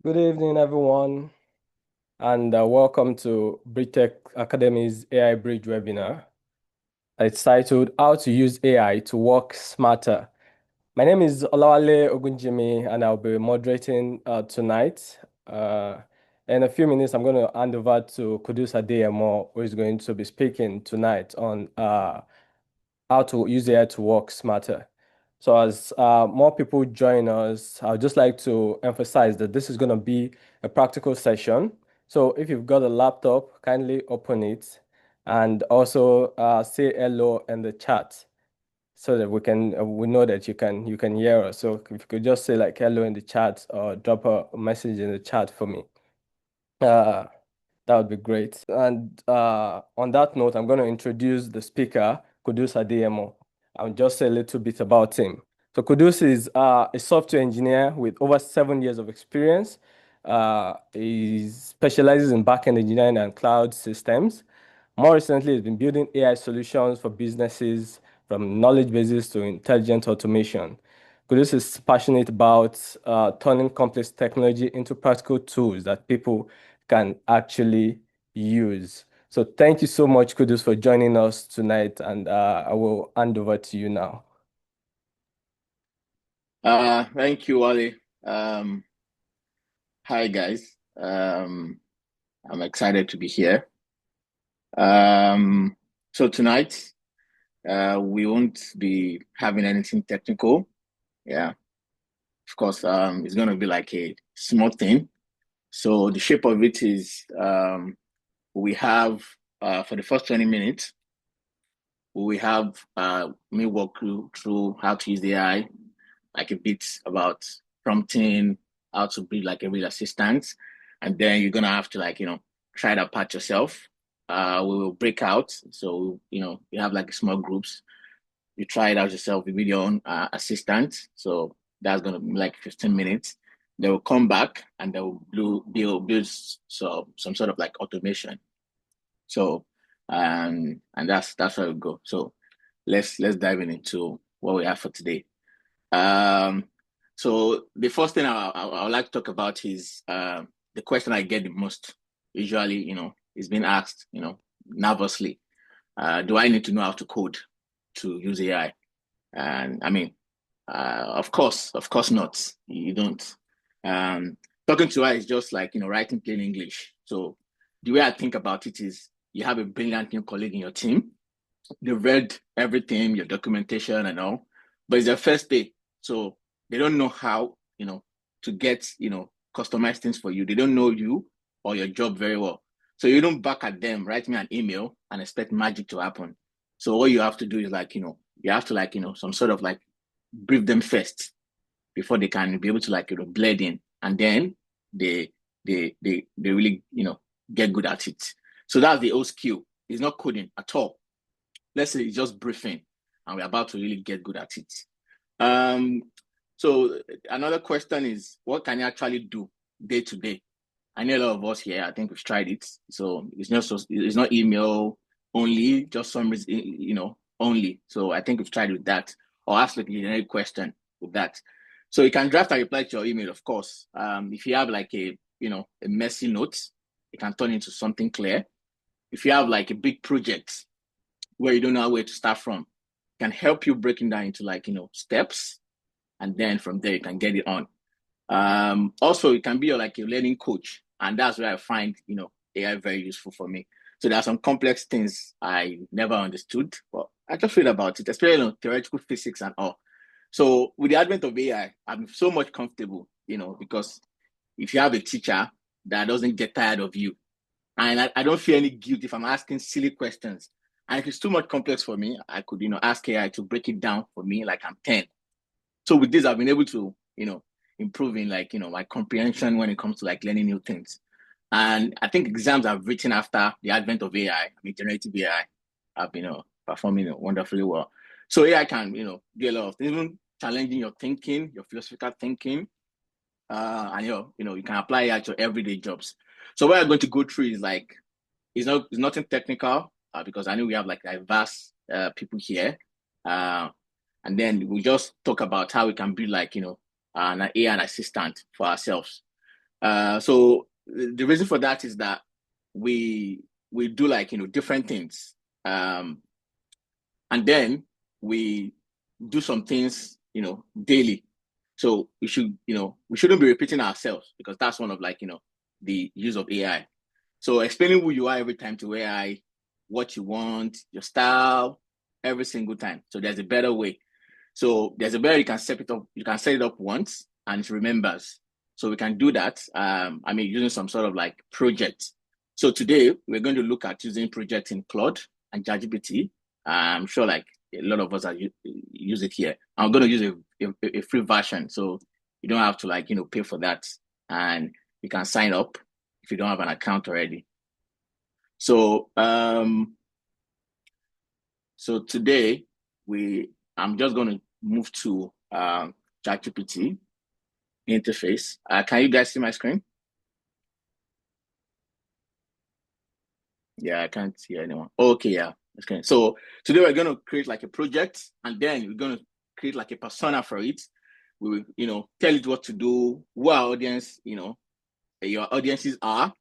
Good evening, everyone, and welcome to BridgeTech Academy's AI Bridge webinar. It's titled How to Use AI to Work Smarter. My name is Olawale Ogunjimi, and I'll be moderating tonight. In a few minutes, I'm going to hand over to Kudus Adeyemo, who is going to be speaking tonight on how to use AI to work smarter. So as more people join us, I'd just like to emphasize that this is going to be a practical session. So if you've got a laptop, kindly open it and also say hello in the chat so that we know that you can hear us. So if you could just say like hello in the chat or drop a message in the chat for me. Uh, that would be great. And on that note, I'm going to introduce the speaker, Kudus Adeyemo, and just say a little bit about him. So Kudus is a software engineer with over 7 years of experience. He specializes in backend engineering and cloud systems. More recently, he's been building AI solutions for businesses from knowledge bases to intelligent automation. Kudus is passionate about turning complex technology into practical tools that people can actually use. So thank you so much, Kudus, for joining us tonight, and I will hand over to you now. Thank you, Wally. Hi guys. I'm excited to be here. So tonight, we won't be having anything technical. Yeah, of course, it's gonna be like a small thing. So the shape of it is, we have for the first 20 minutes, we have me walk you through how to use the AI, like a bit about prompting, how to be like a real assistant. And then you're gonna have to try that part yourself. We will break out. So, you have like small groups. You try it out yourself with your own assistant. So that's gonna be like 15 minutes. They will come back and they will build some sort of like automation. So and that's where we go. So let's dive into what we have for today. Um, so the first thing I would like to talk about is the question I get the most. Usually, is being asked, nervously. Do I need to know how to code to use AI? And I mean, of course not. You don't. Talking to AI is just like writing plain English. So the way I think about it is, you have a brilliant new colleague in your team. They read everything, your documentation and all, but it's their first day. So they don't know how, to get, customize things for you. They don't know you or your job very well. So you don't back at them, write me an email and expect magic to happen. So what you have to do is you have to some sort of like brief them first before they can be able to blend in. And then they really, get good at it. So that's the old skill. It's not coding at all. Let's say it's just briefing and we're about to really get good at it. Um, so another question is, what can you actually do day to day? I know a lot of us here, I think we've tried it. So it's not email only, just some only. So I think we've tried with that, or ask like a generic question with that. So you can draft and reply to your email, of course. If you have like a messy note, it can turn into something clear. If you have like a big project where you don't know where to start from, can help you breaking down into steps, and then from there you can get it on. Also, it can be like a learning coach, and that's where I find AI very useful for me. So there are some complex things I never understood, but I just read about it, especially on theoretical physics and all. So with the advent of AI, I'm so much comfortable, because if you have a teacher that doesn't get tired of you, and I don't feel any guilt if I'm asking silly questions. And if it's too much complex for me, I could, ask AI to break it down for me like I'm 10. So with this, I've been able to, improve in my comprehension when it comes to like learning new things. And I think exams I've written after the advent of AI, I mean generative AI, have been performing wonderfully well. So AI can, do a lot of things, even challenging your thinking, your philosophical thinking, and you can apply it to everyday jobs. So what I'm going to go through is like, it's nothing technical, because I know we have like diverse people here, uh, and then we just talk about how we can build like an AI assistant for ourselves. So the reason for that is that we do like different things, and then we do some things daily. So we shouldn't be repeating ourselves, because that's one of like the use of AI. So explaining who you are every time to AI, what you want, your style, every single time. So there's a better way. So there's a better you can set it up. You can set it up once and it remembers. So we can do that. I mean, using some sort of like project. So today we're going to look at using project in Claude and ChatGPT. I'm sure like a lot of us are use it here. I'm going to use a free version, so you don't have to like pay for that, and you can sign up if you don't have an account already. So so today I'm just going to move to ChatGPT interface. Can you guys see my screen? Yeah, I can't see anyone. Okay, yeah. Okay. So today we're going to create like a project, and then we're going to create like a persona for it. We will, tell it what to do, who our audience, your audiences are,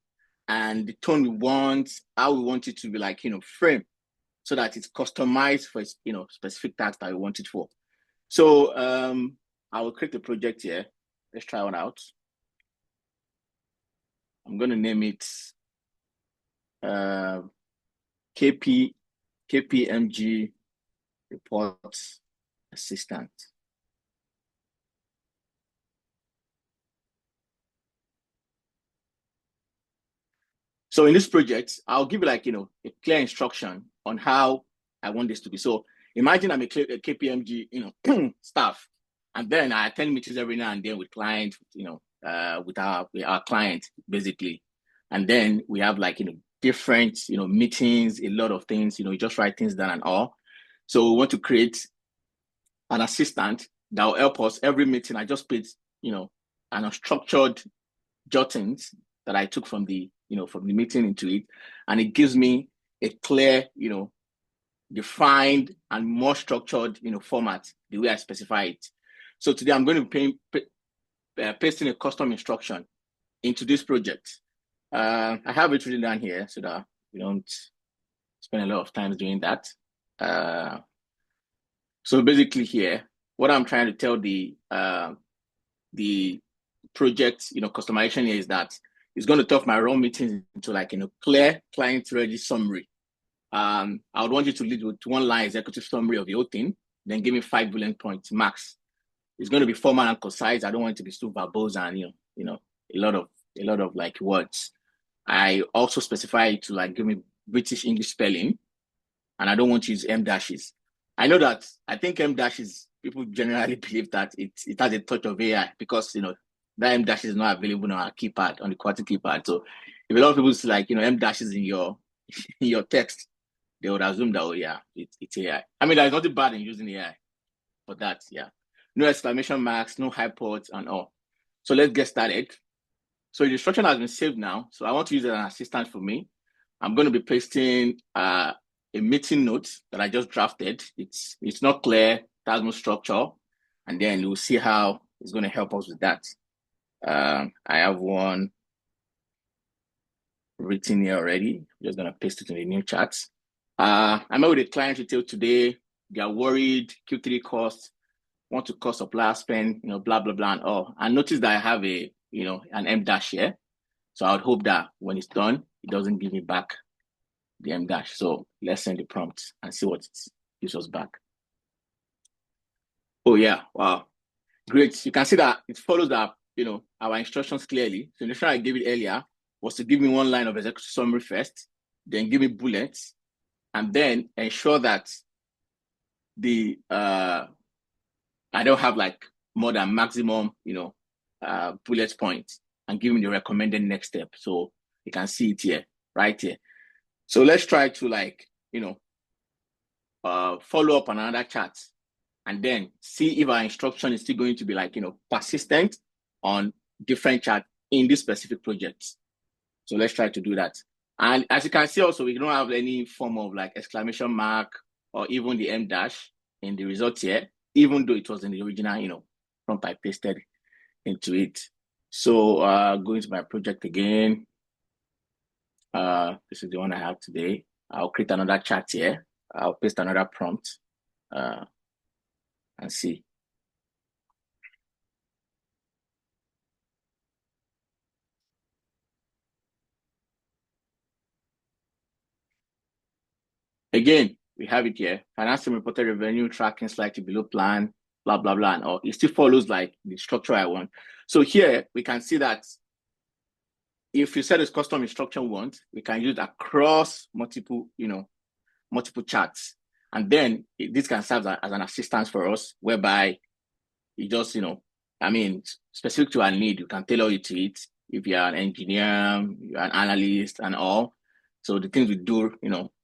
and the tone we want, how we want it to be like, frame, so that it's customized for, specific tasks that we want it for. So I will create a project here. Let's try one out. I'm going to name it uh, KPMG report assistant. So in this project, I'll give you like, a clear instruction on how I want this to be. So imagine I'm a KPMG, staff, and then I attend meetings every now and then with clients, with our client basically. And then we have like, different, meetings, a lot of things, you just write things down and all. So we want to create an assistant that will help us every meeting. I just put, an unstructured jottings that I took from the meeting into it, and it gives me a clear, defined and more structured, format the way I specify it. So today I'm going to be pasting a custom instruction into this project. I have it written down here so that we don't spend a lot of time doing that. So basically here, what I'm trying to tell the project, customization here is that it's going to turn my raw meetings into like, clear client-ready summary. I would want you to lead with one line executive summary of the whole thing, then give me 5 bullet points max. It's going to be formal and concise. I don't want it to be too verbose and a lot of like words. I also specify it to like give me British English spelling, and I don't want to use M dashes. I know that I think M dashes, people generally believe that it has a touch of AI, because that M dash is not available on our keypad, on the QWERTY keypad. So if a lot of people see like M dashes in your in your text, they would assume that, oh yeah, it's AI. I mean, there's nothing bad in using AI for that. Yeah, no exclamation marks, no hyperlinks and all. So let's get started. So the instruction has been saved now. So I want to use it as an assistant for me. I'm going to be pasting a meeting note that I just drafted. It's not clear, it has no structure, and then we'll see how it's going to help us with that. I have one written here already. I'm just going to paste it in the new chat. I met with a client retail today. They are worried, Q3 costs, want to cut supplier spend, blah, blah, blah, and all. And notice that I have an M dash here. So I would hope that when it's done, it doesn't give me back the M dash. So let's send the prompt and see what it gives us back. Oh yeah, wow. Great. You can see that it follows that, our instructions clearly. So the instruction I gave it earlier was to give me one line of executive summary first, then give me bullets, and then ensure that the I don't have like more than maximum, bullet points, and give me the recommended next step. So you can see it here, right here. So let's try to like, follow up on another chat, and then see if our instruction is still going to be like, persistent on different chat in this specific project. So let's try to do that. And as you can see also, we don't have any form of like exclamation mark or even the M dash in the result here, even though it was in the original, prompt I pasted into it. So going to my project again. This is the one I have today. I'll create another chat here. I'll paste another prompt uh, and see. Again, we have it here. Financial reported revenue tracking slightly below plan, blah, blah, blah. And all. It still follows like the structure I want. So here we can see that if you set this custom instruction once, we can use it across multiple, multiple charts. And then this can serve as an assistance for us, whereby you just, I mean, specific to our need, you can tailor it to it. If you're an engineer, you're an analyst and all. So the things we do,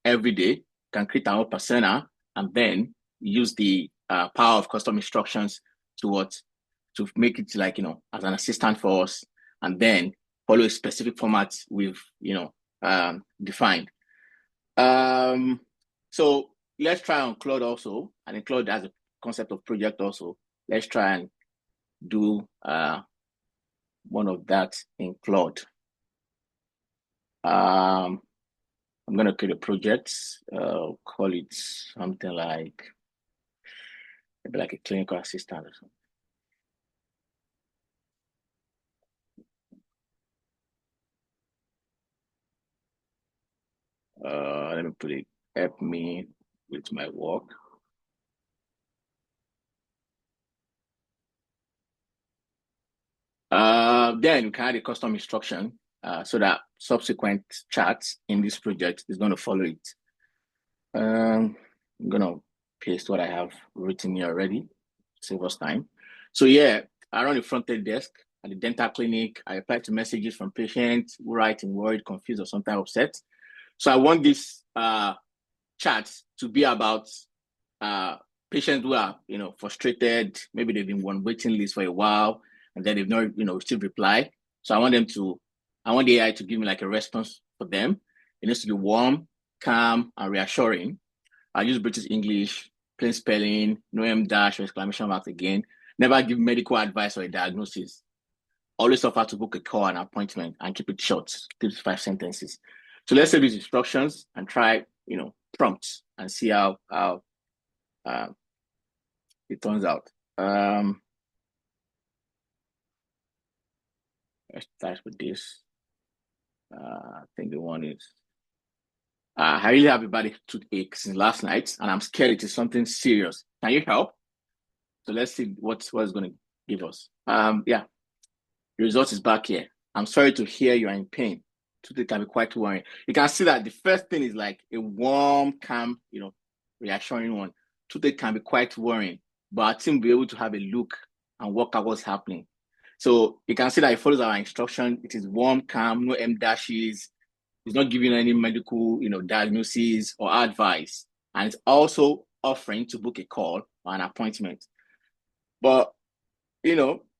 every day, can create our own persona and then use the power of custom instructions to what? To make it like, as an assistant for us and then follow a specific format we've, defined. So let's try on Claude also. And in Claude has a concept of project also. Let's try and do one of that in Claude. I'm going to create a project, call it something like, maybe like a clinical assistant or something. Let me put it, help me with my work. Then we can add a custom instruction so that subsequent charts in this project is going to follow it. I'm going to paste what I have written here already, save us time. So yeah, I run a front-end desk at the dental clinic. I reply to messages from patients who write in worried, confused, or sometimes upset. So I want this chat to be about patients who are, frustrated. Maybe they've been on waiting list for a while and then they've not, received reply. So I want the AI to give me like a response for them. It needs to be warm, calm, and reassuring. I use British English, plain spelling, no M dash or exclamation mark again. Never give medical advice or a diagnosis. Always offer to book a call and appointment and keep it short, 3 to 5 sentences. So let's say these instructions and try, prompts and see how uh, it turns out. Let's start with this. I think the one is I really have a bad toothache since last night, and I'm scared it is something serious. Can you help? So let's see what's going to give us. Yeah, the result is back here. I'm sorry to hear you are in pain. Toothache can be quite worrying. You can see that the first thing is like a warm, calm, reassuring one. Toothache can be quite worrying, but our team will be able to have a look and work out what's happening. So you can see that it follows our instruction. It is warm, calm, no M dashes. It's not giving any medical, diagnosis or advice. And it's also offering to book a call or an appointment. But,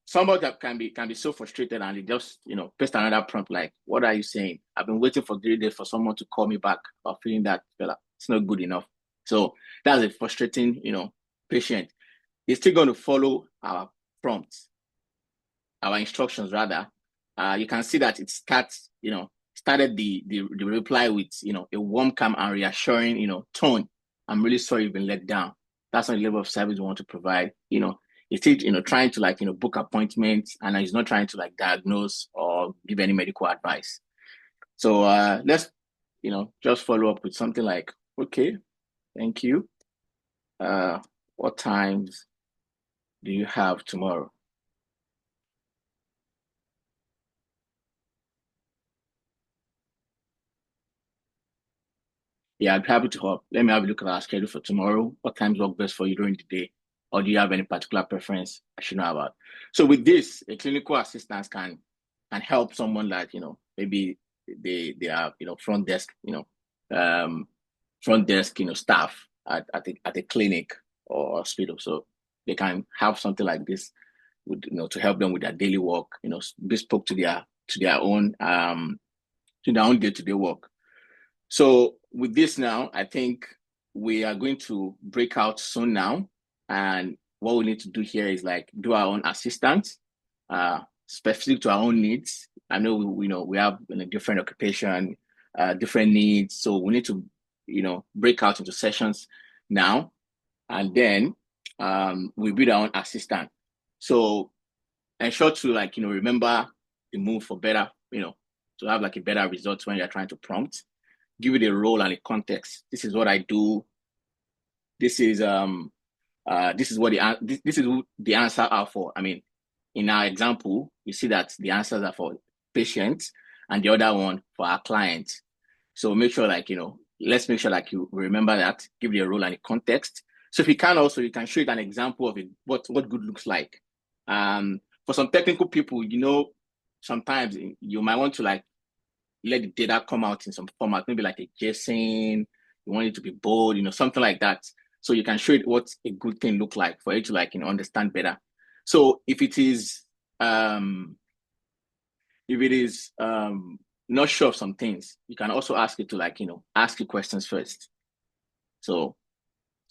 somebody that can be so frustrated and they just, paste another prompt like, what are you saying? I've been waiting for 3 days for someone to call me back or feeling that it's not good enough. So that's a frustrating, patient. It's still going to follow our prompts, our instructions rather. You can see that it started the reply with, a warm, calm and reassuring, tone. I'm really sorry you've been let down. That's not the level of service we want to provide. It's still, trying to like, book appointments and he's not trying to like diagnose or give any medical advice. So let's, just follow up with something like, okay, thank you. What times do you have tomorrow? Yeah, I'd be happy to help. Let me have a look at our schedule for tomorrow. What times work best for you during the day? Or do you have any particular preference I should know about? So with this, a clinical assistant can help someone like, maybe they are, um, front desk, staff at a clinic or hospital. So they can have something like this with, to help them with their daily work, bespoke to their own day-to-day work. So with this now, I think we are going to break out soon now. And what we need to do here is like do our own assistant. specific to our own needs. I know we have a different occupation, different needs, so we need to break out into sessions now, and then we build our own assistant. So ensure to remember the move for better, to have like a better result when you're trying to prompt. Give it a role and a context. This is what I do. This is what this is the answer are for. I mean, in our example, you see that the answers are for patients and the other one for our clients. So make sure let's make sure you remember that, give it a role and a context. So if you can also, you can show it an example of it, what good looks like. For some technical people, sometimes you might want to let the data come out in some format, maybe like a JSON, you want it to be bold, something like that. So you can show it what a good thing look like for it to understand better. So if it is not sure of some things, you can also ask it to ask you questions first. So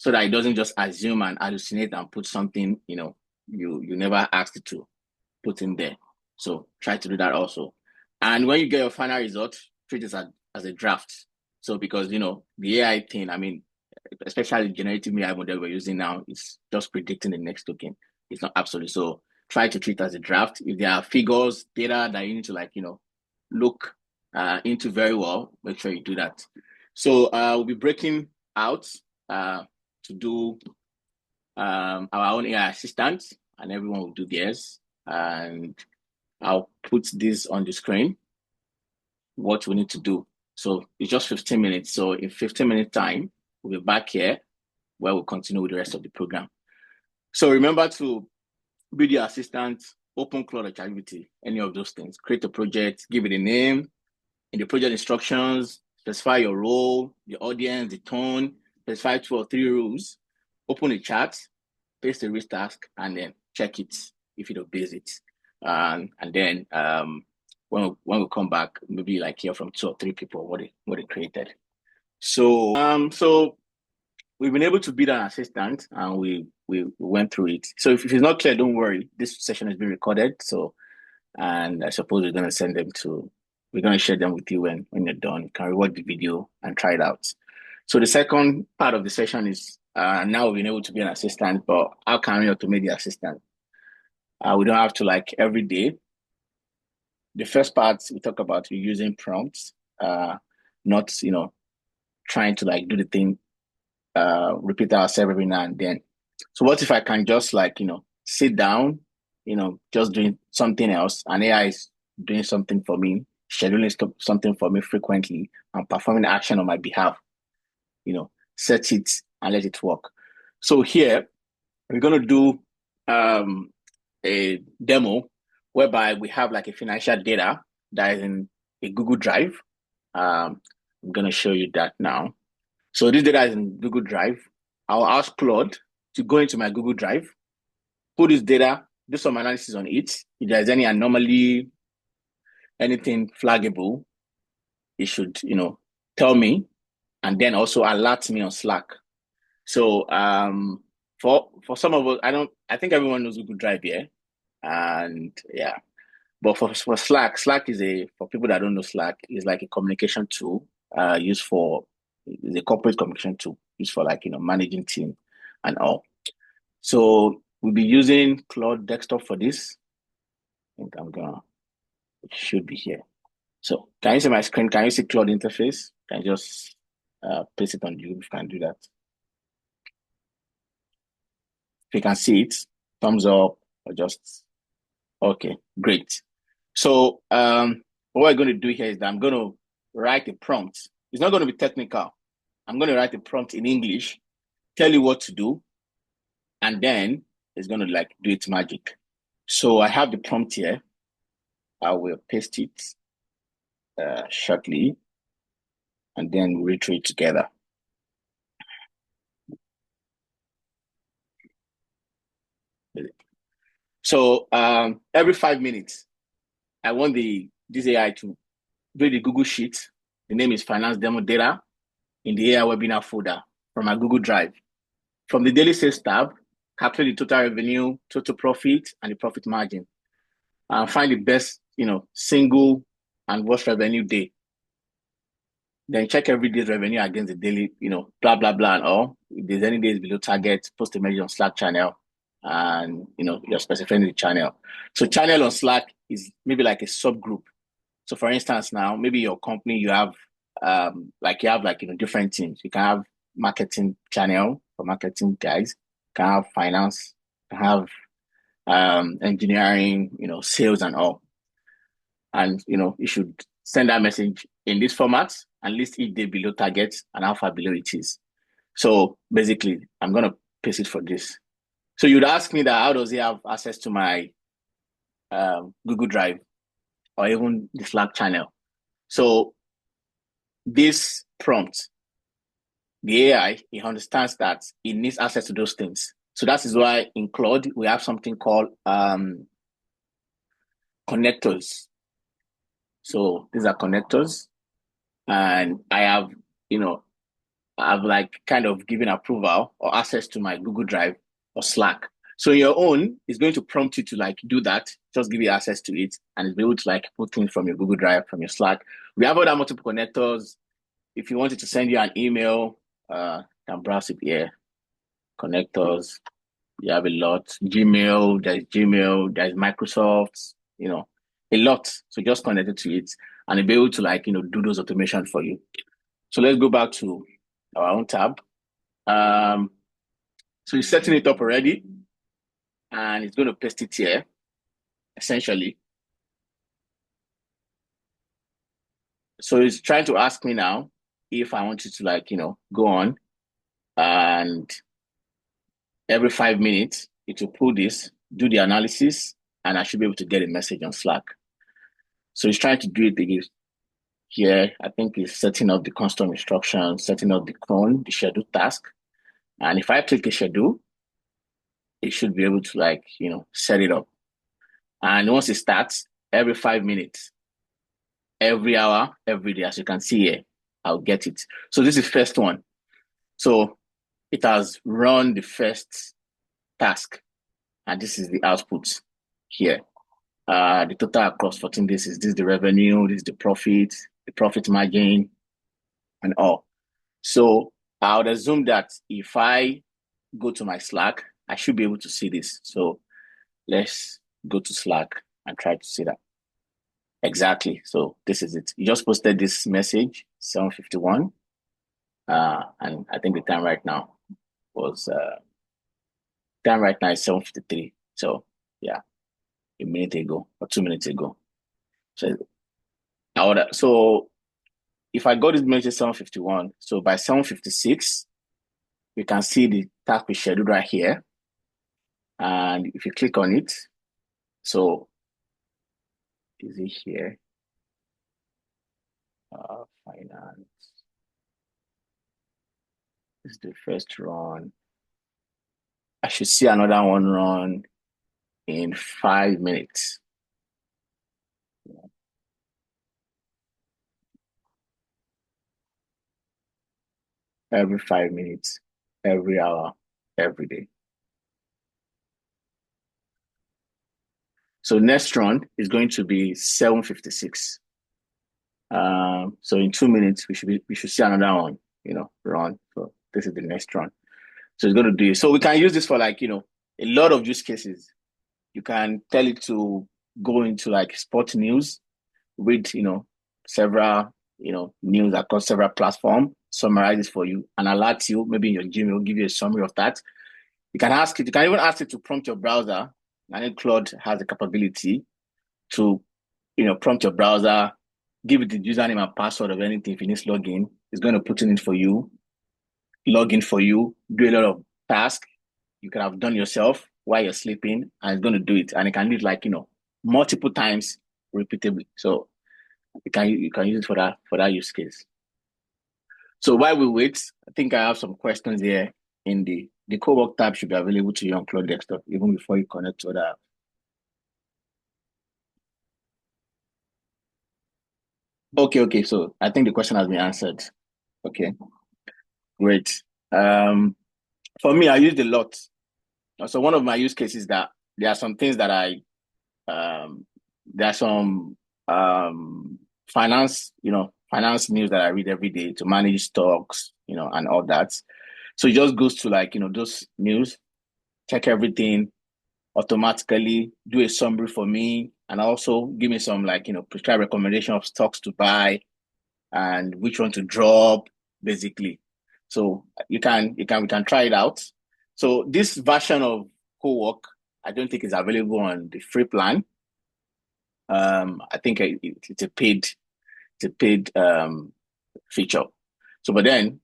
that it doesn't just assume and hallucinate and put something, you never asked it to put in there. So try to do that also. And when you get your final result, treat it as a draft. So because the AI thing, I mean, especially generative AI model we're using now, is just predicting the next token. It's not absolute. So try to treat it as a draft. If there are figures, data that you need to look into very well, make sure you do that. So we'll be breaking out to do our own AI assistant, and everyone will do theirs. And I'll put this on the screen, what we need to do. So it's just 15 minutes. So in 15 minutes time, we'll be back here where we'll continue with the rest of the program. So remember to build your assistant, open Claude or ChatGPT, any of those things. Create a project, give it a name. In the project instructions, specify your role, the audience, the tone, specify 2 or 3 rules. Open a chat, paste the risk task, and then check it if it obeys it. And then when we come back, maybe hear from 2 or 3 people what they created. So we've been able to build an assistant, and we went through it. So if it's not clear, don't worry. This session has been recorded. So, and I suppose we're going to share them with you when you're done. You can rewatch the video and try it out. So the second part of the session is now we've been able to be an assistant, but how can we automate the assistant? We don't have to every day. The first part we talk about using prompts, not trying to do the thing, repeat ourselves every now and then. So what if I can just sit down, just doing something else, and AI is doing something for me, scheduling something for me frequently, and performing action on my behalf. Set it and let it work. So here we're going to do a demo whereby we have a financial data that is in a Google Drive. I'm going to show you that now. So this data is in Google Drive. I'll ask Claude to go into my Google Drive, put this data, do some analysis on it. If there's any anomaly, anything flaggable, it should, tell me, and then also alert me on Slack. So for some of us, I think everyone knows Google Drive here. And yeah. But for Slack is for people that don't know, Slack is like a communication tool used for the corporate communication tool used for managing team and all. So we'll be using Claude Desktop for this. I think it should be here. So can you see my screen? Can you see Claude interface? Can you just paste it on you if you can do that? If you can see it, thumbs up or just okay, great. So what we're going to do here is that I'm going to write a prompt. It's not going to be technical. I'm going to write a prompt in English, tell you what to do, and then it's going to do its magic. So I have the prompt here. I will paste it shortly, and then we'll read through it together. So every 5 minutes, I want this AI to build a Google Sheet. The name is Finance Demo Data in the AI Webinar folder from my Google Drive. From the Daily Sales tab, calculate the total revenue, total profit, and the profit margin. and find the best, single and worst revenue day. Then check every day's revenue against the daily, blah, blah, blah, and all. If there's any days below target, post a message on Slack channel and, you're specifying the channel. So channel on Slack is maybe like a subgroup. So for instance, now, maybe your company, you have, different teams. You can have marketing channel for marketing guys, you can have finance, you can have, engineering, sales and all. And, you should send that message in this format and list each day below target and how far below it is. So basically, I'm going to paste it for this. So you'd ask me that how does he have access to my Google Drive or even the Slack channel? So this prompt, the AI, it understands that it needs access to those things. So that is why in Claude, we have something called connectors. So these are connectors. And I've like kind of given approval or access to my Google Drive or Slack. So your own is going to prompt you to like do that, just give you access to it, and it's able to like put things from your Google Drive, from your Slack. We have other multiple connectors. If you wanted to send you an email, you can browse it here. Connectors, you have a lot. Gmail, there's Microsoft, a lot. So just connect it to it and it'll be able to like, do those automation for you. So let's go back to our own tab. So you're setting it up already and it's going to paste it here, essentially. So it's trying to ask me now if I want you to like, go on and every 5 minutes, it will pull this, do the analysis, and I should be able to get a message on Slack. So it's trying to do it again. Here, I think it's setting up the custom instructions, setting up the cron, the schedule task. And if I click a schedule, it should be able to like, set it up. And once it starts, every 5 minutes, every hour, every day, as you can see here, I'll get it. So this is first one. So it has run the first task, and this is the output here. The total across 14 days is this the revenue, this is the profit margin, and all. So I would assume that if I go to my Slack, I should be able to see this. So let's go to Slack and try to see that. Exactly. So this is it. You just posted this message, 7:51. And I think the time right now is 7:53. So yeah, a minute ago or 2 minutes ago. So if I got this message 7:51, so by 7:56, you can see the task we scheduled right here. And if you click on it, so is it here? Finance. This is the first run. I should see another one run in 5 minutes. Every 5 minutes, every hour, every day. So next run is going to be 7:56. So in 2 minutes, we should see another one, run. So this is the next run. So it's going to do it. So we can use this for like, a lot of use cases. You can tell it to go into like sport news, read, several, news across several platforms, summarize it for you and alert you, maybe in your Gmail, give you a summary of that. You can even ask it to prompt your browser. I think Claude has the capability to, prompt your browser, give it the username and password of anything. If it needs login, it's going to put it in for you, log in for you, do a lot of tasks you can have done yourself while you're sleeping, and it's going to do it. And it can do it like, multiple times repeatably. So you can use it for that use case. So while we wait, I think I have some questions here in the co-work tab should be available to you on Claude Desktop even before you connect to that. Okay. So I think the question has been answered. Okay, great. For me, I used a lot. So one of my use cases that there are some things that I there are some finance, finance news that I read every day to manage stocks, and all that. So it just goes to like, those news, check everything automatically, do a summary for me, and also give me some like, prescribed recommendation of stocks to buy and which one to drop, basically. So we can try it out. So this version of co-work, I don't think is available on the free plan. I think it's a paid feature. So, but then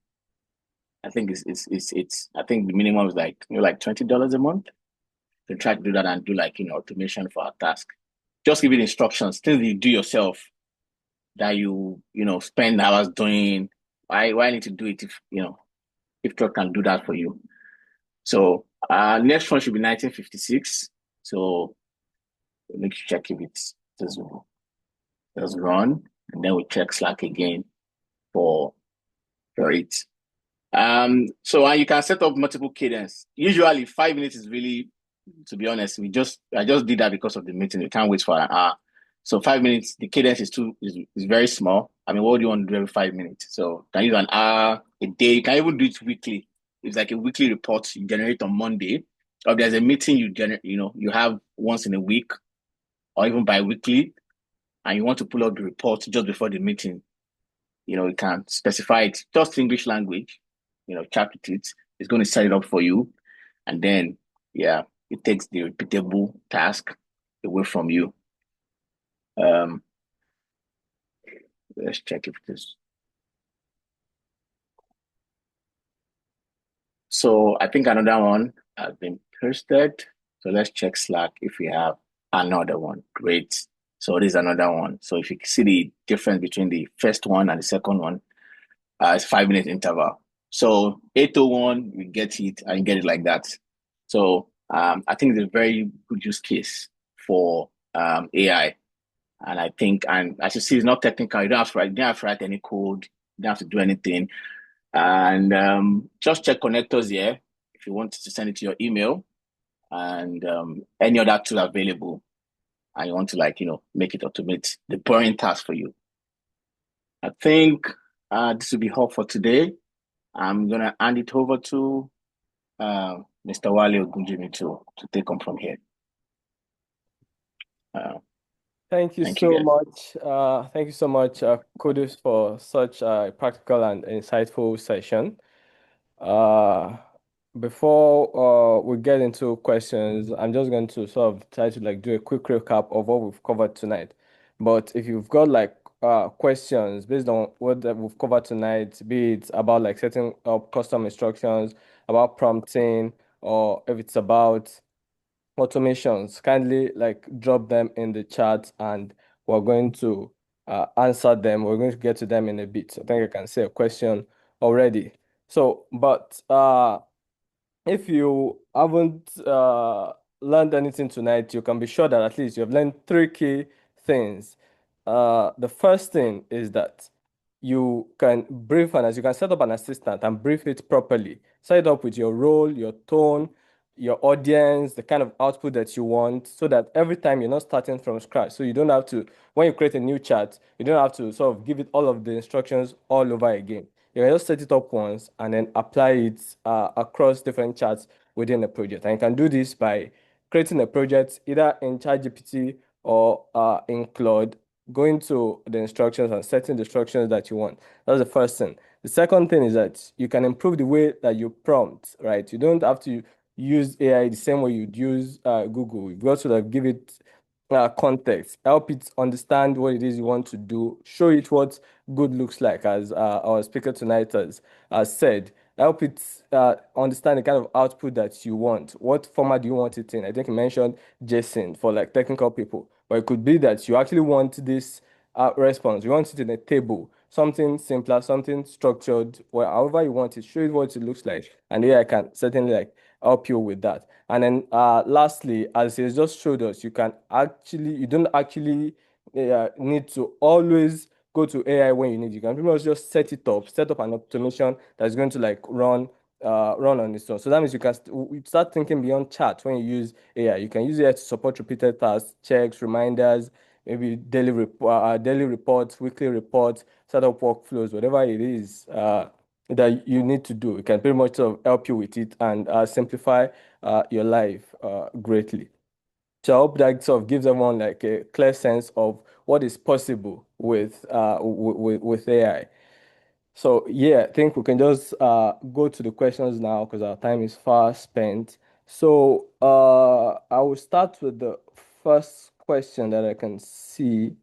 I think it's I think the minimum is like like $20 a month to try to do that and do like automation for our task. Just give it instructions, things you do yourself that you spend hours doing. Why need to do it if truck can do that for you? So next one should be 1956. So we need to check if it does does run, and then we check Slack again for it. So you can set up multiple cadence. Usually 5 minutes is really, to be honest, I just did that because of the meeting. We can't wait for an hour. So 5 minutes, the cadence is very small. I mean, what do you want to do every 5 minutes? So can use an hour a day. You can even do it weekly. It's like a weekly report you generate on Monday. Or if there's a meeting you generate, you have once in a week or even bi-weekly, and you want to pull out the report just before the meeting, you can specify it just English language, chat with it. It's going to set it up for you. And then, yeah, it takes the repeatable task away from you. Um, let's check if this. So I think another one has been posted. So let's check Slack if we have another one. Great. So this is another one. So if you see the difference between the first one and the second one, it's 5 minute interval. So 801, you get it and get it like that. So I think it's a very good use case for AI. And I think, and as you see, it's not technical. You don't have to write any code. You don't have to do anything. And just check connectors here if you want to send it to your email and any other tool available. And you want to like, make it automate the boring task for you. I think this will be all for today. I'm gonna hand it over to Mr. Wale Ogunjimi to take on from here. Uh, Thank you thank you so guys. much. Thank you so much, Kudus, for such a practical and insightful session. Uh, before we get into questions, I'm just going to sort of try to like do a quick recap of what we've covered tonight. But if you've got like questions based on what that we've covered tonight, be it about like setting up custom instructions, about prompting, or if it's about automations, kindly like drop them in the chat and we're going to answer them. We're going to get to them in a bit. I think I can say a question already. So, but if you haven't learned anything tonight, you can be sure that at least you have learned three key things. The first thing is that you can brief and as you can set up an assistant and brief it properly. Set it up with your role, your tone, your audience, the kind of output that you want, so that every time you're not starting from scratch. So you don't have to, when you create a new chat, you don't have to sort of give it all of the instructions all over again. You can just set it up once and then apply it across different chats within a project. And you can do this by creating a project either in ChatGPT or in Claude, going to the instructions and setting the instructions that you want. That's the first thing. The second thing is that you can improve the way that you prompt, right? You don't have to use AI the same way you'd use Google. You've got to like give it context, help it understand what it is you want to do, show it what good looks like, as our speaker tonight has said. Help it understand the kind of output that you want. What format do you want it in? I think you mentioned JSON for like technical people, but it could be that you actually want this response. You want it in a table, something simpler, something structured, or however you want it. Show it what it looks like, and yeah, I can certainly like help you with that. And then lastly, as he just showed us, you don't actually need to always go to AI when you need. You can pretty much just set up an automation that's going to like run on its own. So that means you start thinking beyond chat when you use AI. You can use AI to support repeated tasks, checks, reminders, maybe daily reports, weekly reports, set up workflows, whatever it is that you need to do. It can pretty much sort of help you with it and simplify your life greatly. So I hope that sort of gives everyone like a clear sense of what is possible with AI. So yeah, I think we can just go to the questions now because our time is far spent. So I will start with the first question that I can see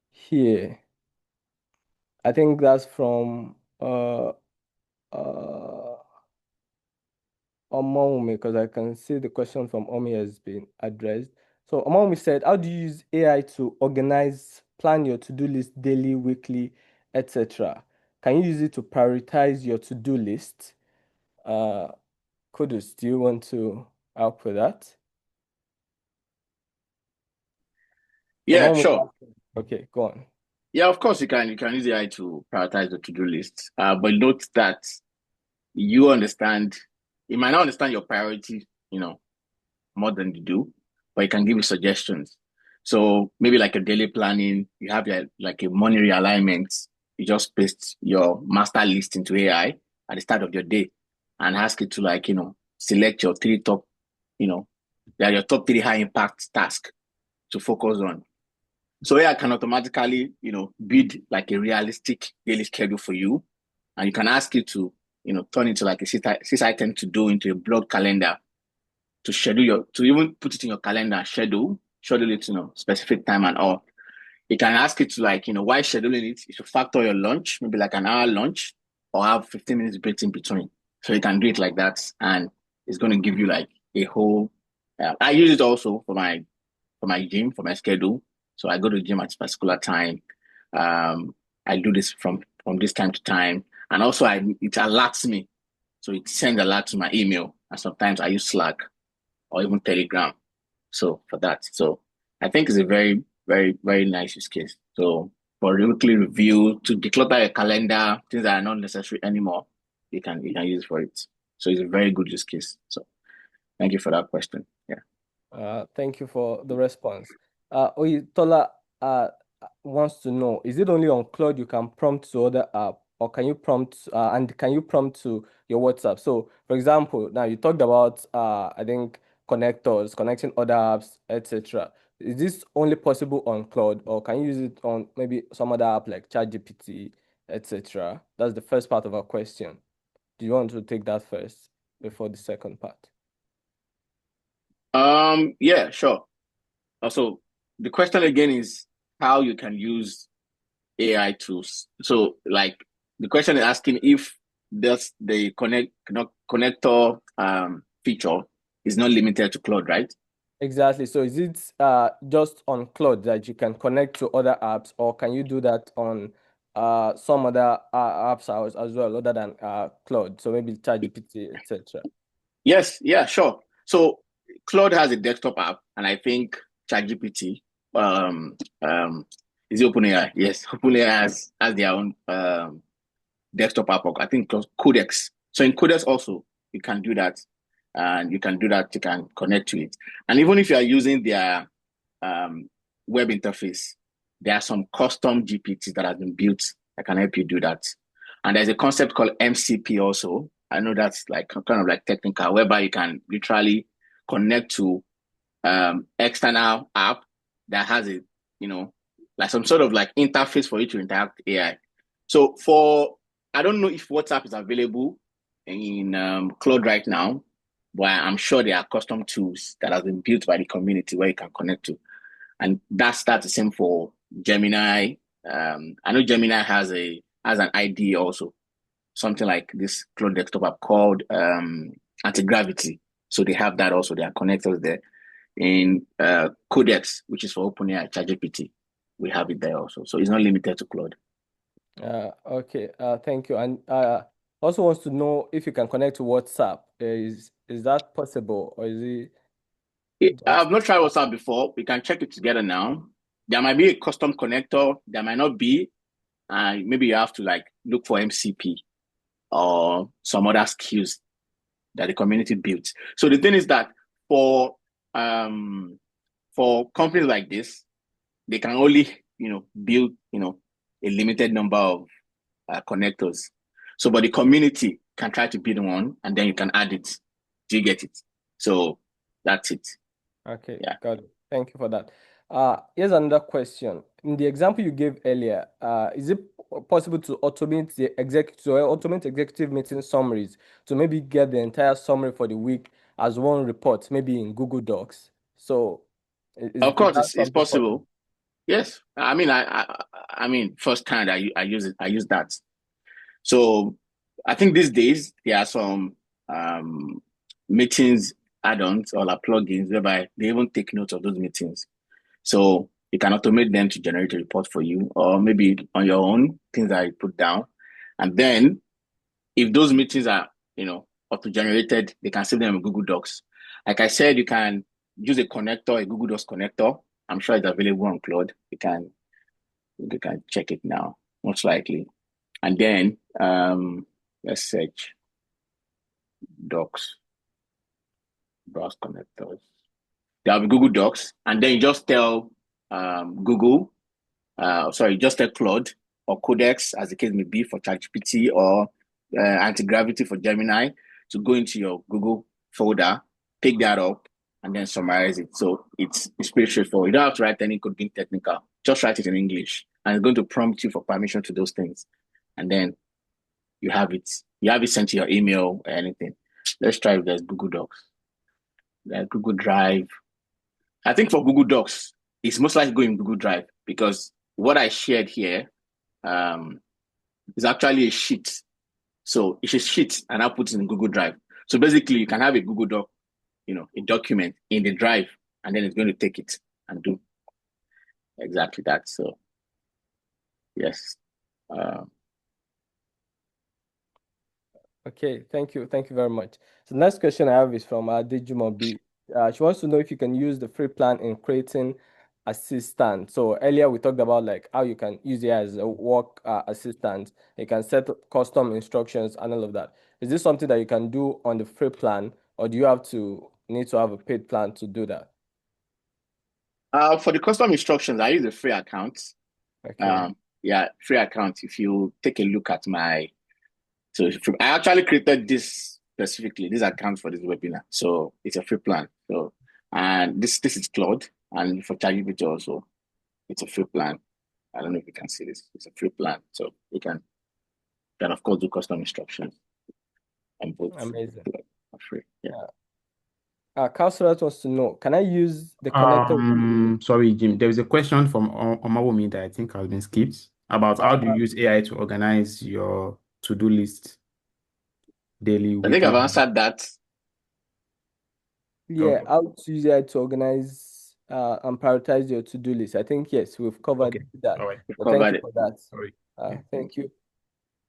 here. I think that's from uh Omomi, because I can see the question from Omi has been addressed. So Omomi said, how do you use AI to organize, plan your to-do list daily, weekly, etc.? Can you use it to prioritize your to-do list? Uh, Kudus, do you want to help with that? Yeah, Omomi, sure. okay, go on. Yeah, of course you can use AI to prioritize the to-do list. But note that you understand, you might not understand your priority, more than you do, but it can give you suggestions. So maybe like a daily planning, you have like a morning realignment. You just paste your master list into AI at the start of your day and ask it to like, select your three top, you know, they are your top three high impact tasks to focus on. So AI can automatically, build like a realistic daily schedule for you. And you can ask it to, turn into like a six item to do into a block calendar to to even put it in your calendar, schedule it, specific time and all. You can ask it to like, why scheduling it? You should factor your lunch, maybe like an hour lunch or have 15 minutes break in between. So you can do it like that. And it's going to give you like a whole, I use it also for my gym, for my schedule. So I go to the gym at a particular time. Um, I do this from this time to time. And also it alerts me. So it sends alert to my email. And sometimes I use Slack or even Telegram. So for that, so I think it's a very, very, very nice use case. So for weekly review, to declutter your calendar, things that are not necessary anymore, you can use for it. So it's a very good use case. So thank you for that question. Yeah. Thank you for the response. Oyitola wants to know, is it only on Claude you can prompt to other app, or can you prompt and can you prompt to your WhatsApp? So, for example, now you talked about I think connectors, connecting other apps, etc. Is this only possible on Claude, or can you use it on maybe some other app like ChatGPT, etc.? That's the first part of our question. Do you want to take that first before the second part? Yeah, sure. Also, the question again is how you can use AI tools. So, like, the question is asking if the connector feature is not limited to Claude, right? Exactly. So is it just on Claude that you can connect to other apps, or can you do that on some other apps as well, other than Claude? So maybe ChatGPT, etc. Yes, yeah, sure. So Claude has a desktop app, and I think ChatGPT um um is it OpenAI? Yes, OpenAI has their own desktop app. I think called Codex. So in Codex also you can do that, and you can do that. You can connect to it, and even if you are using their um web interface, there are some custom GPTs that have been built that can help you do that. And there's a concept called MCP also. I know that's like kind of like technical, whereby you can literally connect to external app that has a, you know, like some sort of like interface for you to interact with AI. So I don't know if WhatsApp is available in Claude right now, but I'm sure there are custom tools that have been built by the community where you can connect to. And that's the same for Gemini. I know Gemini has an ID also, something like this Claude desktop app called anti-gravity. So they have that also. There are connectors there in Codex, which is for OpenAI, ChatGPT. We have it there also. So it's not limited to Claude. Okay. Thank you. And also wants to know if you can connect to WhatsApp. Is that possible, or is it I've just not tried WhatsApp before. We can check it together now. There might be a custom connector. There might not be. Maybe you have to like look for MCP or some other skills that the community built. So the thing is that for um for companies like this, they can only, build, a limited number of connectors. So, but the community can try to build one and then you can add it. Do you get it? So that's it. Okay, Yeah. got it. Thank you for that. Here's another question. In the example you gave earlier, is it possible to automate executive meeting summaries to maybe get the entire summary for the week as one report, maybe in Google Docs? So Of is course, that it's something possible? possible. Yes. I mean, firsthand, I use it. I use that. So I think these days there are some um, meetings add-ons or like plugins whereby they even take notes of those meetings. So you can automate them to generate a report for you, or maybe on your own things that you put down. And then if those meetings are, auto-generated, they can save them in Google Docs. Like I said, you can use a connector, a Google Docs connector. I'm sure it's available on Claude. You can check it now, most likely. And then let's search Docs, browse connectors. There'll be Google Docs, and then you just tell Google, just tell Claude or Codex, as the case may be for ChatGPT or anti-gravity for Gemini, to go into your Google folder, pick that up, and then summarize it. So it's pretty straightforward. You don't have to write any code being technical. Just write it in English, and it's going to prompt you for permission to those things, and then you have it. You have it sent to your email or anything. Let's try if there's Google Docs. There's Google Drive. I think for Google Docs, it's most likely going in Google Drive because what I shared here um, is actually a sheet. So it's a sheet and I put it in Google Drive. So basically, you can have a Google Doc, a document in the drive, and then it's going to take it and do exactly that. So yes. Um, Okay, thank you. Thank you very much. So the next question I have is from Dejumobi. She wants to know if you can use the free plan in creating assistant. So earlier we talked about like how you can use it as a work assistant. You can set up custom instructions and all of that. Is this something that you can do on the free plan, or do you need to have a paid plan to do that? for the custom instructions, I use a free account. Okay. Yeah, free account. If you take a look at my So I actually created this specifically, this account for this webinar. So it's a free plan. So and this is Claude, and for ChatGPT also, it's a free plan. I don't know if you can see this. It's a free plan. So you can of course do custom instructions and both Amazing. are free. Yeah. Counselor wants to know, can I use the connector? Sorry, Jim. There is a question from Omawumi that I think has been skipped about how do you use AI to organize your to-do list daily, I think weekly. I've answered that. Yeah, Okay. how to use AI to organize and prioritize your to-do list. I think yes, we've covered Okay. that. All right. We've So thank you covered it. for that. Sorry. Yeah. Thank you.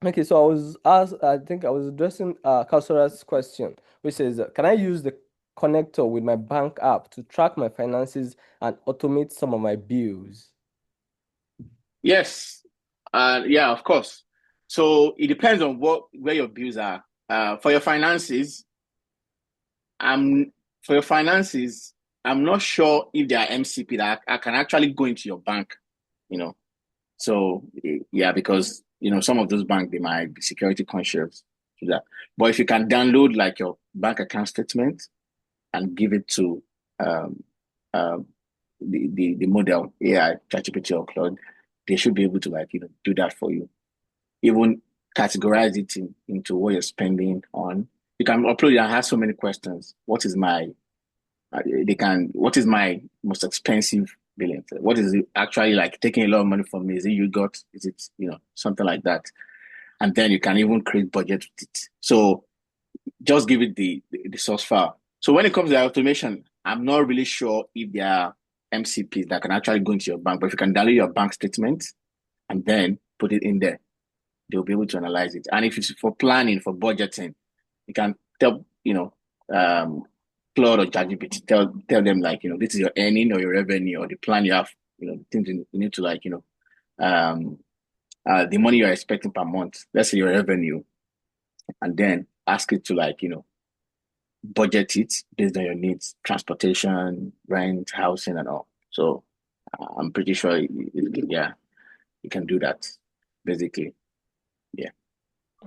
Okay, so I think I was addressing Kausara's question, which says, can I use the connector with my bank app to track my finances and automate some of my bills? Yes. Yeah, of course. So it depends on where your bills are. For your finances, I'm for your finances, I'm not sure if there are MCP that I can actually go into your bank, you know. So yeah, because some of those banks they might be security conscious to that. But if you can download like your bank account statement and give it to um, um, the model AI, ChatGPT or Claude, they should be able to like do that for you. Even categorize it into what you're spending on. You can upload it and have so many questions. What is my most expensive billing? What is it actually like taking a lot of money from me? Is it yogurt? Is it, something like that? And then you can even create budget with it. So just give it the source file. So when it comes to automation, I'm not really sure if there are MCPs that can actually go into your bank, but if you can download your bank statement and then put it in there, they'll be able to analyze it. And if it's for planning, for budgeting, you can tell, um, Claude or ChatGPT, tell them like, this is your earning or your revenue or the plan you have, things you need to like, the money you're expecting per month, let's say your revenue, and then ask it to like, budget it based on your needs, transportation, rent, housing, and all. So I'm pretty sure, yeah, you can do that, basically. Yeah.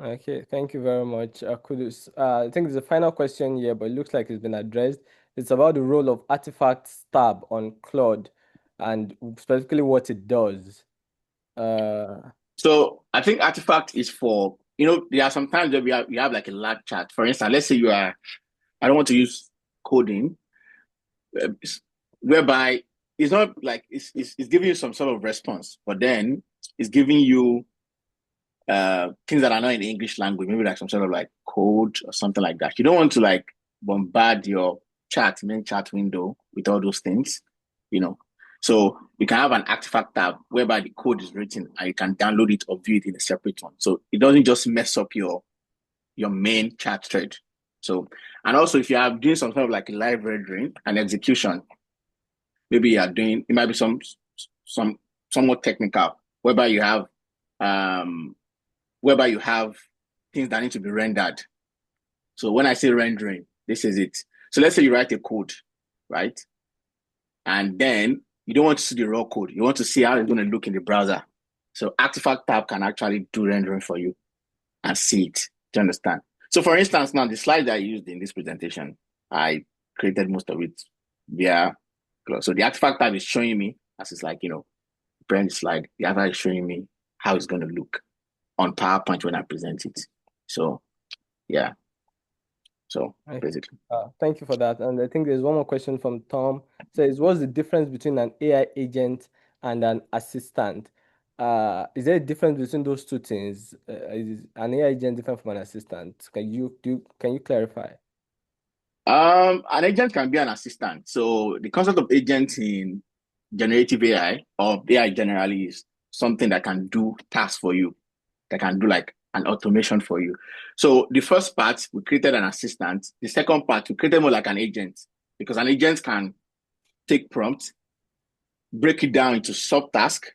Okay, thank you very much, Kudus. I think there's a final question here, but it looks like it's been addressed. It's about the role of artifacts tab on Claude and specifically what it does. So I think artifact is for, there are sometimes that we have like a large chat. For instance, let's say I don't want to use coding, uh, whereby it's not like it's giving you some sort of response, but then it's giving you things that are not in the English language, maybe like some sort of like code or something like that. You don't want to like bombard your main chat window with all those things, you know. So you can have an artifact tab whereby the code is written and you can download it or view it in a separate one. So it doesn't just mess up your main chat thread. So, and also if you are doing some sort of like a live rendering and execution, maybe you are doing, it might be some somewhat technical, whereby you have um things that need to be rendered. So when I say rendering, this is it. So let's say you write a code, right? And then you don't want to see the raw code. You want to see how it's going to look in the browser. So Artifact tab can actually do rendering for you and see it. Do you understand? So for instance, now the slide that I used in this presentation, I created most of it via Claude. So the Artifact tab is showing me, as it's like, brand slide, the other is showing me how it's going to look on PowerPoint when I present it. So yeah. So Okay. basically. Thank you for that. And I think there's one more question from Tom. It says, what's the difference between an AI agent and an assistant? Is there a difference between those two things? Is an AI agent different from an assistant? Can you clarify? An agent can be an assistant. So the concept of agent in generative AI or AI generally is something that can do tasks for you, that can do like an automation for you. So the first part, we created an assistant. The second part, we created more like an agent because an agent can take prompts, break it down into subtasks,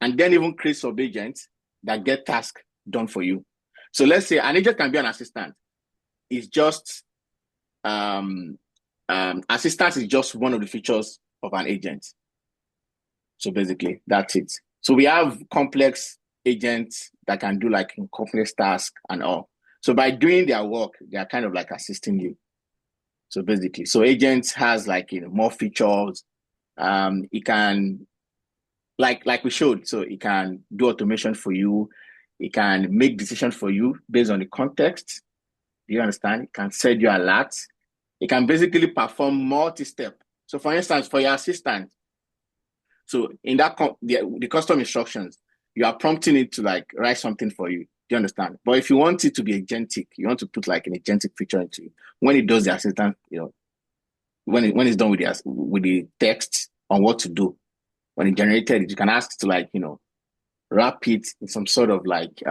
and then even create sub-agents that get tasks done for you. So let's say an agent can be an assistant. It's just assistance is just one of the features of an agent. So basically, that's it. So we have complex agents that can do like complex tasks and all. So by doing their work, they are kind of like assisting you. So basically, so agents has like more features. It can like we showed, so it can do automation for you. It can make decisions for you based on the context. Do you understand? It can send you alerts. It can basically perform multi-step. So for instance, for your assistant, so in that the custom instructions, you are prompting it to like write something for you. Do you understand? But if you want it to be agentic, you want to put like an agentic feature into it. When it does the assistant, when it's done with the text on what to do, when it generated it, you can ask to like, wrap it in some sort of like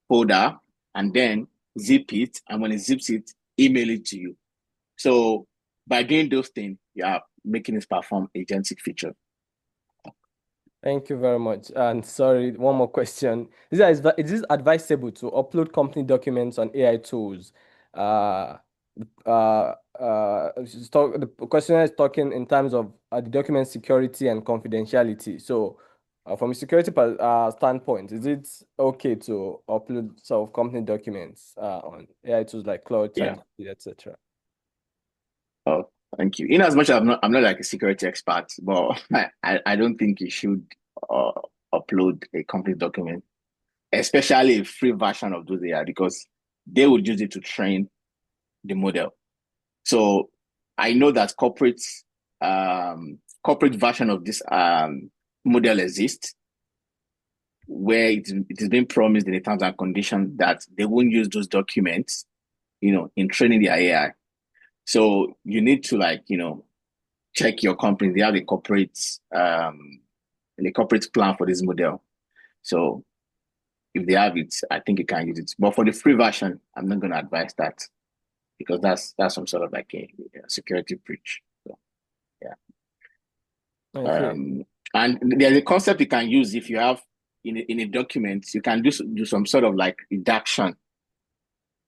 folder and then zip it. And when it zips it, email it to you. So by doing those things, you are making it perform agentic feature. Thank you very much. And sorry, one more question. Is this advisable to upload company documents on AI tools? Uh, the questioner is talking in terms of the document security and confidentiality. So, from a security standpoint, is it okay to upload some of company documents on AI tools like Claude, Yeah. ChatGPT, etc.? Oh, thank you. In as much as I'm not like a security expert, but I don't think you should uh, upload a complete document, especially a free version of those AI, because they would use it to train the model. So I know that corporate version of this model exists where it is being promised in the terms and conditions that they won't use those documents, in training their AI. So you need to like, check your company. They have a corporate plan for this model. So if they have it, I think you can use it. But for the free version, I'm not going to advise that because that's some sort of like a security breach. So yeah. Okay. And there's a concept you can use if you have in a document, you can do some sort of like redaction.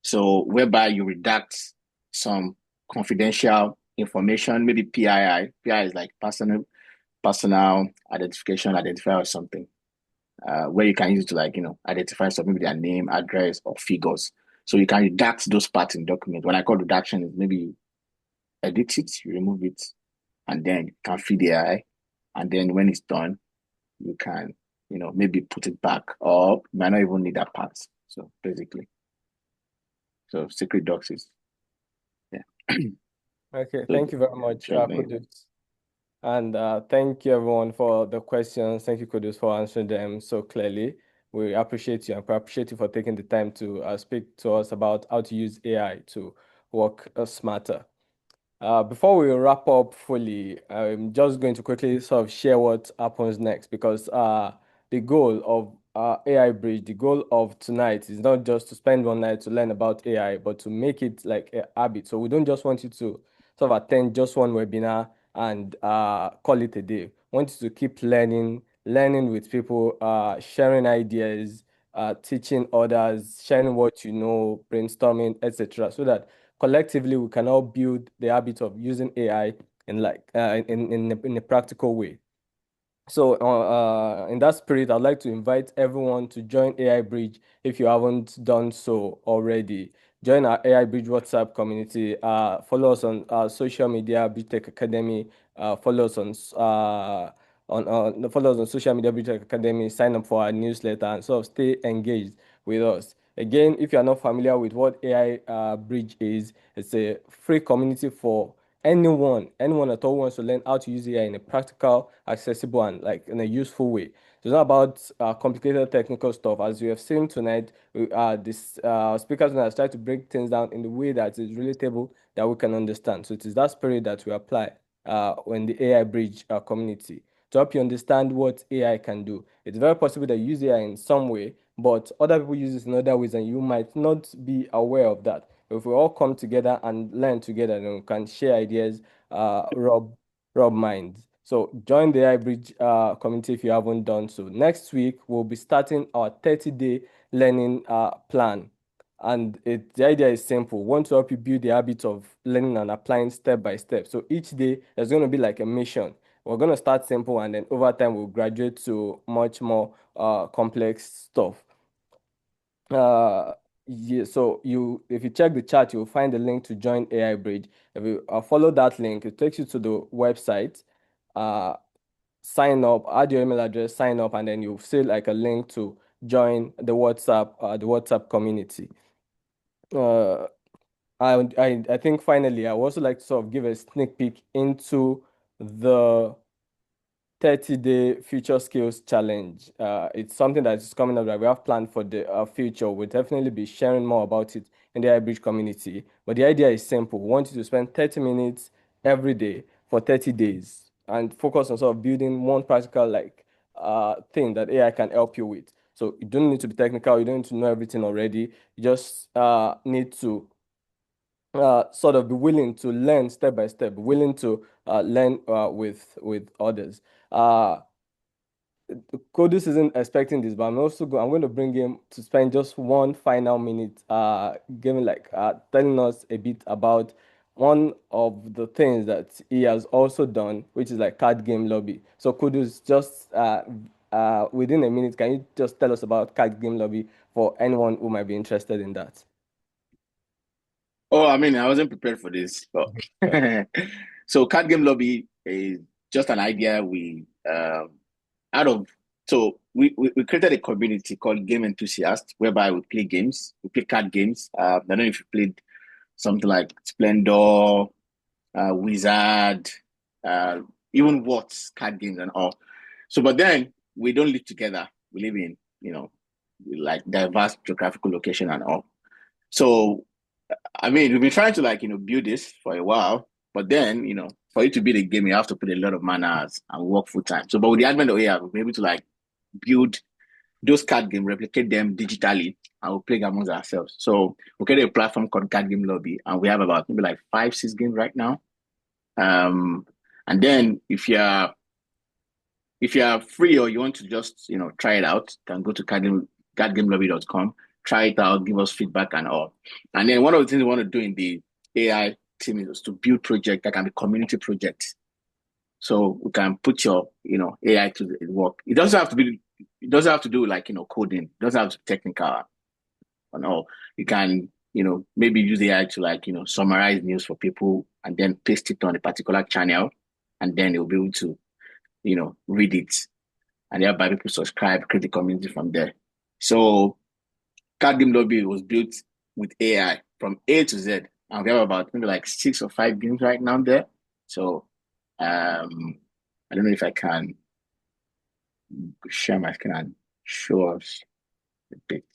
So whereby you redact some confidential information, maybe PII. PII is like personal personal identification identifier or something, where you can use it to like, identify some maybe their name, address, or figures. So you can redact those parts in document. When I call redaction is maybe you edit it, you remove it, and then you can feed the AI. And then when it's done, you can, maybe put it back, or you might not even need that part. So basically, so secret docs is, yeah. Okay, So thank you very much, sure thing. Kudus. And thank you everyone for the questions. Thank you, Kudus, for answering them so clearly. We appreciate you and we appreciate you for taking the time to speak to us about how to use AI to work smarter. Before we wrap up fully, I'm just going to quickly sort of share what happens next because the goal of AI Bridge, the goal of tonight is not just to spend one night to learn about AI, but to make it like a habit. So we don't just want you to sort of attend just one webinar and call it a day. We want you to keep learning, learning with people, sharing ideas, teaching others, sharing what you know, brainstorming, etc., so that collectively we can all build the habit of using AI in like in a practical way. So, in that spirit, I'd like to invite everyone to join AI Bridge if you haven't done so already. Join our AI Bridge WhatsApp community. Follow us on social media, BridgeTech Academy. Follow us follow us on social media, BridgeTech Academy. Sign up for our newsletter and sort of stay engaged with us. Again, if you are not familiar with what AI Bridge is, it's a free community for anyone at all who wants to learn how to use AI in a practical, accessible, and like in a useful way. So it's not about complicated technical stuff. As you have seen tonight, this speakers have tried to break things down in the way that is relatable that we can understand. So it is that spirit that we apply in the AI Bridge community to help you understand what AI can do. It's very possible that you use AI in some way, but other people use it in other ways, and you might not be aware of that. If we all come together and learn together, then we can share ideas, rub minds. So join the iBridge community if you haven't done so. Next week, we'll be starting our 30-day learning plan. And the idea is simple. We want to help you build the habit of learning and applying step by step. So each day, there's going to be like a mission. We're going to start simple, and then over time, we'll graduate to much more complex stuff. Yeah, so if you check the chat, you'll find the link to join AI Bridge. If you follow that link, it takes you to the website. Uh, Sign up, add your email address, sign up, and then you'll see like a link to join the WhatsApp community. Uh, I think finally, I would also like to sort of give a sneak peek into the 30-day future skills challenge. It's something that is coming up that we have planned for the future. We'll definitely be sharing more about it in the iBridge community. But the idea is simple. We want you to spend 30 minutes every day for 30 days and focus on sort of building one practical like thing that AI can help you with. So you don't need to be technical. You don't need to know everything already. You just need to sort of be willing to learn step by step, willing to learn with others. Uh, Codus isn't expecting this, but I'm going to bring him to spend just one final minute, giving like telling us a bit about one of the things that he has also done, which is like card game lobby. So Codus, just within a minute, can you just tell us about card game lobby for anyone who might be interested in that? Oh, I mean, I wasn't prepared for this. But so card game lobby is just an idea we out of so we created a community called Game Enthusiasts whereby we play games, we play card games. I don't know if you played something like Splendor, Wizard, uh, even Words card games and all. So, but then we don't live together. We live in, like diverse geographical location and all. So, I mean, we've been trying to like, build this for a while, but then, for you to build a game, you have to put a lot of man hours and work full time. So, but with the advent of AI, we'll be able to like build those card games, replicate them digitally, and we'll play amongst ourselves. So we created a platform called Card Game Lobby, and we have about maybe like 5, 6 games right now. And then if you're free or you want to just try it out, you can go to cardgamelobby.com, try it out, give us feedback and all. And then one of the things we want to do in the AI team is to build projects that can be community projects. So we can put your, AI to the work. It doesn't have to do like, coding. It doesn't have to be technical and all. You can, maybe use AI to like, summarize news for people and then paste it on a particular channel, and then they'll be able to, read it, and thereby people subscribe, create the community from there. So Card Game Lobby was built with AI from A to Z. And we have about maybe like 6 or 5 games right now there. So I don't know if I can share my screen and show us a bit.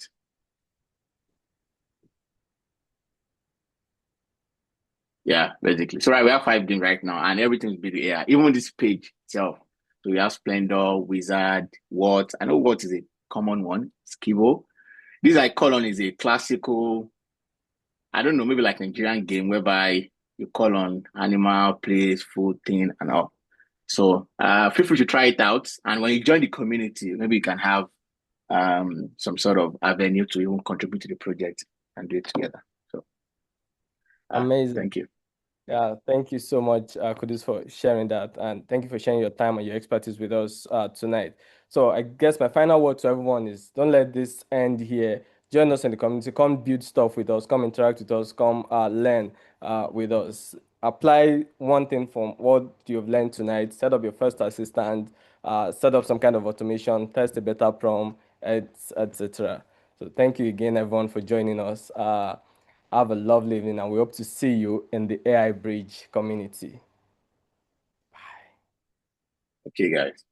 Yeah, basically. So right, we have 5 games right now, and everything's built with AI. Even this page itself. So we have Splendor, Wizard, What. I know What is a common one. Skibo. This I call on is a classical, I don't know, maybe like Nigerian game whereby you call on animal, place, food, thing, and all. So feel free to try it out. And when you join the community, maybe you can have some sort of avenue to even contribute to the project and do it together. So Amazing. thank you. Yeah, thank you so much, Kudus, for sharing that. And thank you for sharing your time and your expertise with us tonight. So I guess my final word to everyone is don't let this end here. Join us in the community. Come build stuff with us. Come interact with us. Come learn with us. Apply one thing from what you've learned tonight. Set up your first assistant. Set up some kind of automation. Test a better prompt, etc. So thank you again, everyone, for joining us. Have a lovely evening, and we hope to see you in the AI Bridge community. Okay, guys.